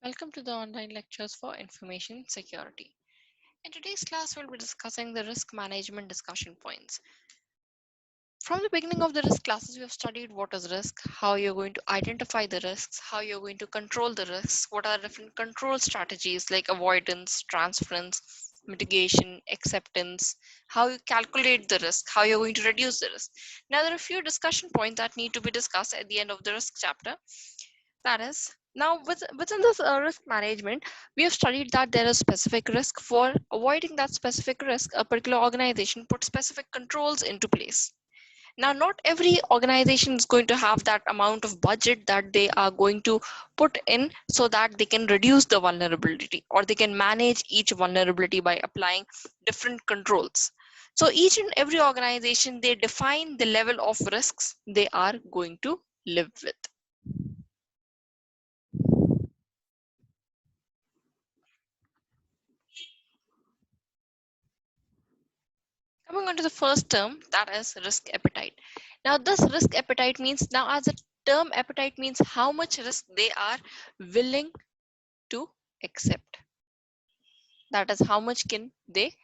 Welcome to the online lectures for information security. In today's class, we'll be discussing the risk management discussion points. From the beginning of the risk classes, we have studied what is risk, how you're going to identify the risks, how you're going to control the risks, what are different control strategies like avoidance, transference, mitigation, acceptance, how you calculate the risk, how you're going to reduce the risk. Now, there are a few discussion points that need to be discussed at the end of the risk chapter. That is, now within this risk management, we have studied that there is specific risk. For avoiding that specific risk, a particular organization puts specific controls into place. Now, not every organization is going to have that amount of budget that they are going to put in so that they can reduce the vulnerability or they can manage each vulnerability by applying different controls. So each and every organization, they define the level of risks they are going to live with. Coming on to the first term, that is risk appetite. Now, this risk appetite means, now as a term, appetite means how much risk they are willing to accept. That is how much can they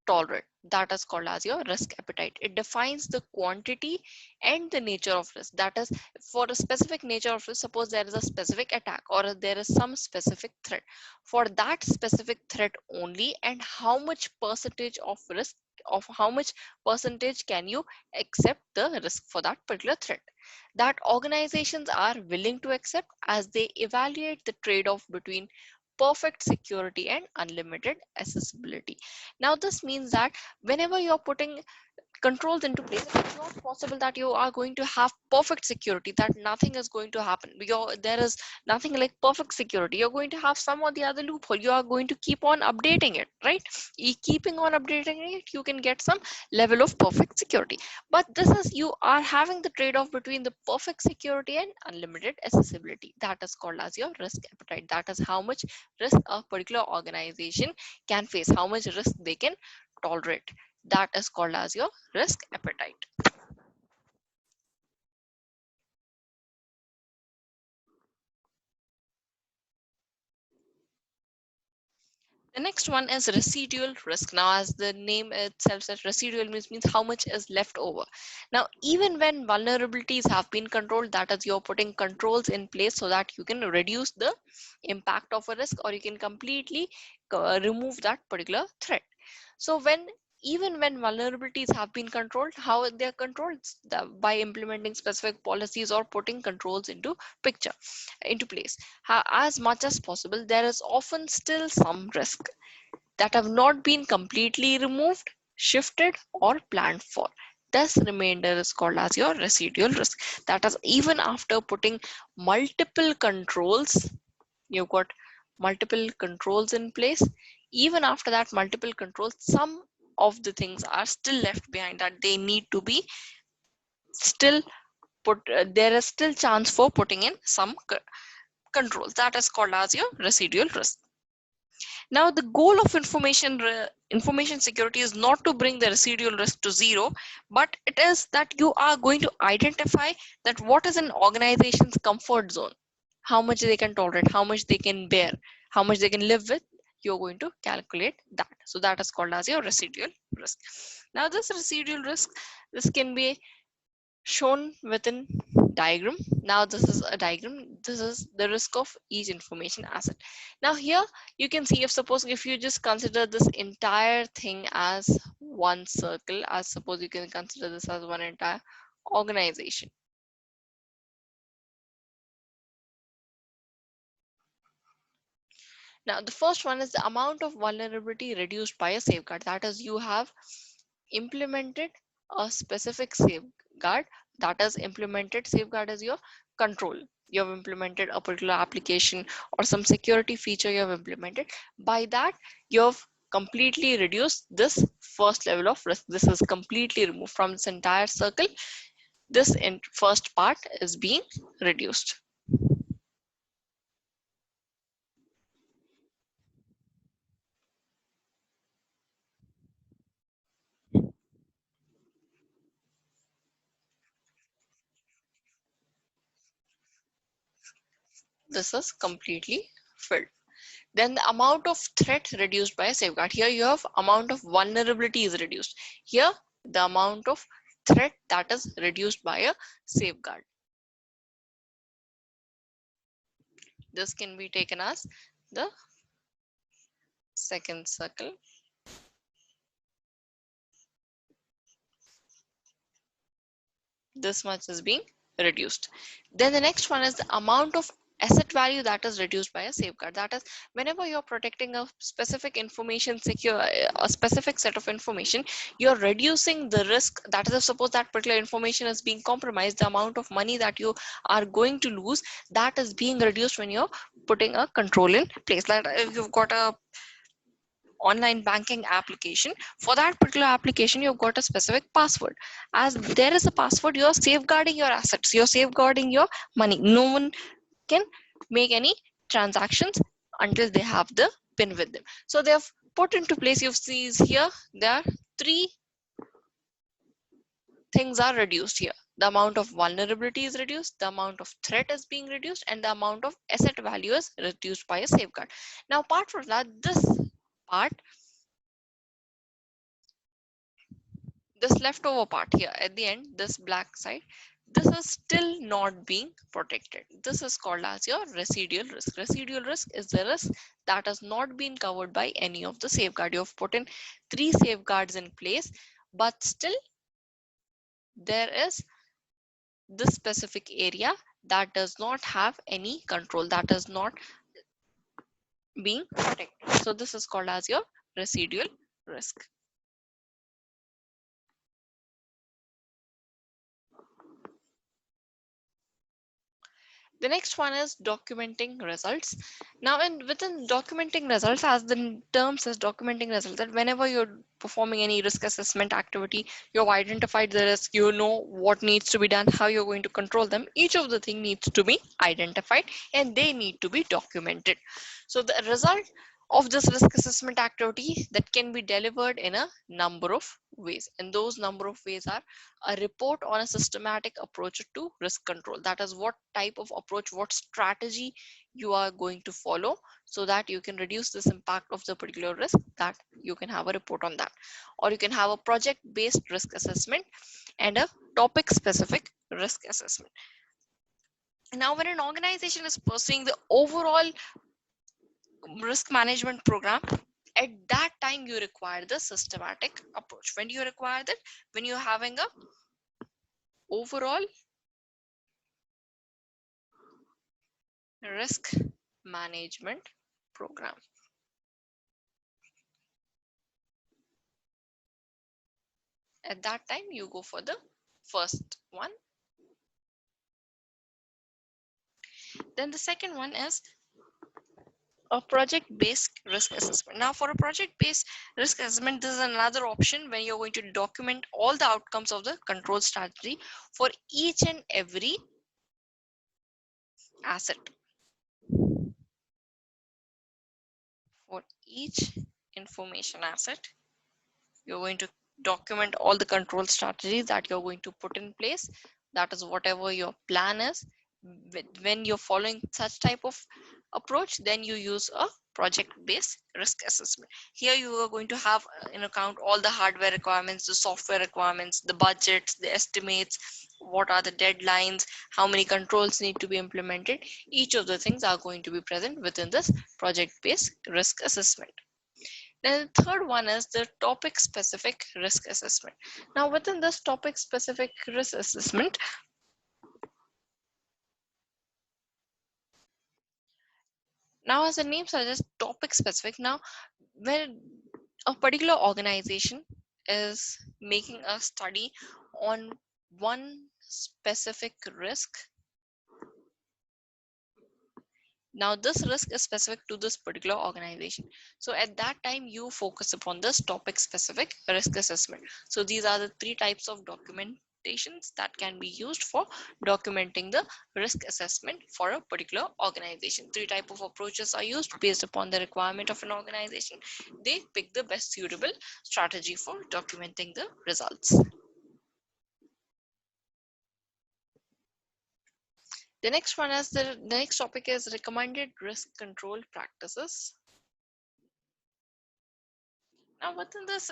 tolerate. That is called as your risk appetite. It defines the quantity and the nature of risk. That is, for a specific nature of risk, suppose there is a specific attack or there is some specific threat. For that specific threat only, and how much percentage of risk, of how much percentage can you accept the risk for that particular threat, that organizations are willing to accept as they evaluate the trade-off between perfect security and unlimited accessibility. Now, this means that whenever you're putting controls into place, it's not possible that you are going to have perfect security, that nothing is going to happen. There is nothing like perfect security. You're going to have some or the other loophole. You are going to keep on updating it, right? Keeping on updating it, you can get some level of perfect security. But this is, you are having the trade-off between the perfect security and unlimited accessibility. That is called as your risk appetite. That is how much risk a particular organization can face, how much risk they can tolerate. That is called as your risk appetite. The next one is residual risk. Now, as the name itself says, residual means how much is left over. Now, even when vulnerabilities have been controlled, that is, you're putting controls in place so that you can reduce the impact of a risk or you can completely remove that particular threat. So even when vulnerabilities have been controlled, how they are controlled? By implementing specific policies or putting controls into place. As much as possible, there is often still some risk that have not been completely removed, shifted, or planned for. This remainder is called as your residual risk. That is, even after putting multiple controls, you've got multiple controls in place. Even after that multiple controls, some of the things are still left behind that they need to be still there is still chance for putting in some controls. That is called as your residual risk. Now, the goal of information security is not to bring the residual risk to zero, but it is that you are going to identify that what is an organization's comfort zone, how much they can tolerate, how much they can bear, how much they can live with. You're going to calculate that. So that is called as your residual risk. Now, this residual risk, this can be shown within diagram. Now this is a diagram. This is the risk of each information asset. Now here you can see, if you just consider this entire thing as one circle, as suppose you can consider this as one entire organization. Now the first one is the amount of vulnerability reduced by a safeguard. That is, you have implemented a specific safeguard. That is, implemented safeguard is your control. You have implemented a particular application or some security feature you have implemented. By that, you have completely reduced this first level of risk. This is completely removed from this entire circle. This first part is being reduced. This is completely filled. Then the amount of threat reduced by a safeguard. Here you have amount of vulnerability is reduced. Here the amount of threat that is reduced by a safeguard. This can be taken as the second circle. This much is being reduced. Then the next one is the amount of asset value that is reduced by a safeguard. That is, whenever you're protecting a specific information secure, a specific set of information, you're reducing the risk. That is, if suppose that particular information is being compromised, the amount of money that you are going to lose, that is being reduced when you're putting a control in place. Like if you've got a online banking application, for that particular application you've got a specific password. As there is a password, you're safeguarding your assets, you're safeguarding your money. No one can make any transactions until they have the pin with them. So they have put into place, you see here, there are three things are reduced here. The amount of vulnerability is reduced, the amount of threat is being reduced, and the amount of asset value is reduced by a safeguard. Now apart from that, this part, this leftover part here at the end, this black side, this is still not being protected. This is called as your residual risk. Residual risk is the risk that has not been covered by any of the safeguard. You have put in 3 safeguards in place, but still there is this specific area that does not have any control, that is not being protected. So this is called as your residual risk. The next one is documenting results. Now, within documenting results, as the term says, documenting results, that whenever you're performing any risk assessment activity, you've identified the risk, you know what needs to be done, how you're going to control them. Each of the thing needs to be identified and they need to be documented. So the result of this risk assessment activity that can be delivered in a number of ways, and those number of ways are a report on a systematic approach to risk control. That is, what type of approach, what strategy you are going to follow so that you can reduce this impact of the particular risk, that you can have a report on that. Or you can have a project based risk assessment and a topic specific risk assessment. Now when an organization is pursuing the overall risk management program, at that time you require the systematic approach. When do you require that? When you're having a overall risk management program. At that time you go for the first one. Then the second one is a project-based risk assessment. Now for a project-based risk assessment, this is another option when you're going to document all the outcomes of the control strategy for each and every asset. For each information asset, you're going to document all the control strategies that you're going to put in place. That is whatever your plan is. When you're following such type of approach, then you use a project-based risk assessment. Here you are going to have in account all the hardware requirements, the software requirements, the budgets, the estimates, what are the deadlines, how many controls need to be implemented. Each of the things are going to be present within this project-based risk assessment. Then the third one is the topic specific risk assessment. Now within this topic specific risk assessment, now as the name suggests, topic specific. Now when a particular organization is making a study on one specific risk, now this risk is specific to this particular organization. So at that time you focus upon this topic specific risk assessment. So these are the 3 types of documentations that can be used for documenting the risk assessment for a particular organization. 3 types of approaches are used based upon the requirement of an organization. They pick the best suitable strategy for documenting the results. The next one is the next topic is recommended risk control practices. Now, within this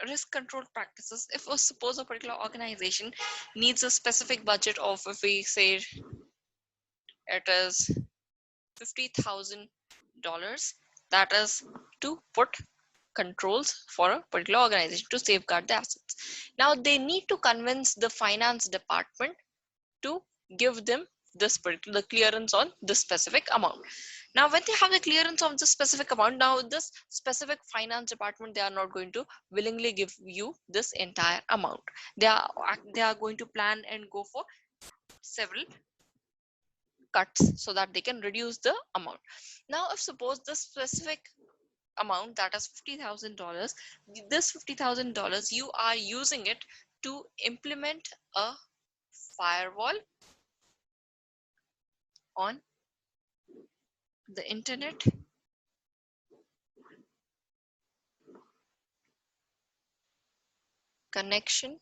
risk control practices, if suppose a particular organization needs a specific budget of, if we say it is $50,000, that is to put controls for a particular organization to safeguard the assets. Now they need to convince the finance department to give them this particular clearance on this specific amount. Now when they have the clearance of this specific amount, now this specific finance department, they are not going to willingly give you this entire amount. They are going to plan and go for several cuts so that they can reduce the amount. Now if suppose this specific amount, that is $50,000, this $50,000 you are using it to implement a firewall on the internet connection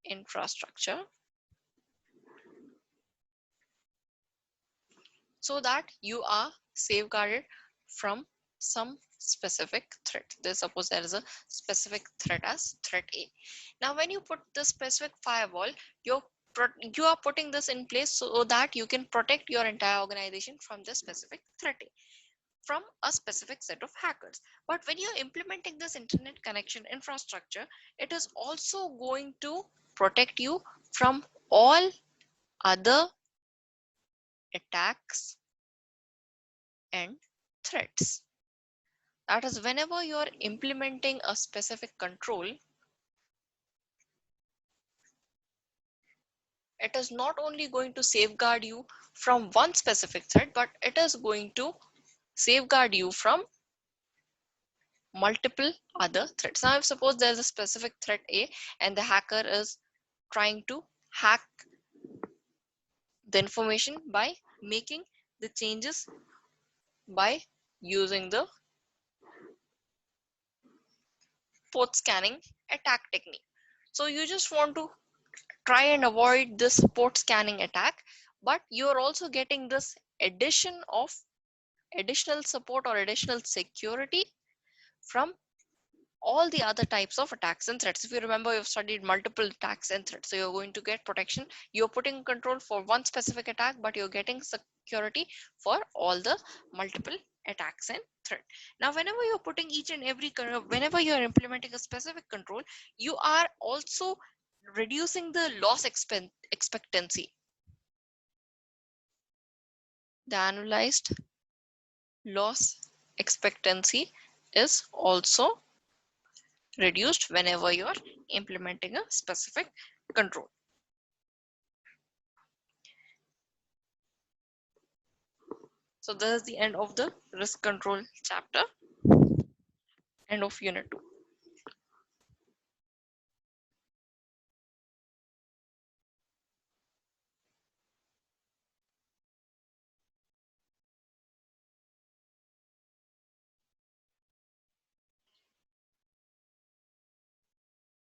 infrastructure, so that you are safeguarded from some specific threat. Suppose there is a specific threat as threat A. Now when you put the specific firewall, you are putting this in place so that you can protect your entire organization from the specific threat A, from a specific set of hackers. But when you're implementing this internet connection infrastructure, it is also going to protect you from all other attacks and threats. That is, whenever you're implementing a specific control, it is not only going to safeguard you from one specific threat, but it is going to safeguard you from multiple other threats. Now, if suppose there's a specific threat A and the hacker is trying to hack the information by making the changes by using the port scanning attack technique. So you just want to try and avoid this port scanning attack, but you're also getting this additional support or additional security from all the other types of attacks and threats. If you remember, you've studied multiple attacks and threats, so you're going to get protection. You're putting control for one specific attack, but you're getting security for all the multiple attacks and threat. Now whenever you're putting each and every whenever you're implementing a specific control, you are also reducing the loss expectancy. The annualized loss expectancy is also reduced whenever you're implementing a specific control. So this is the end of the risk control chapter, end of unit 2.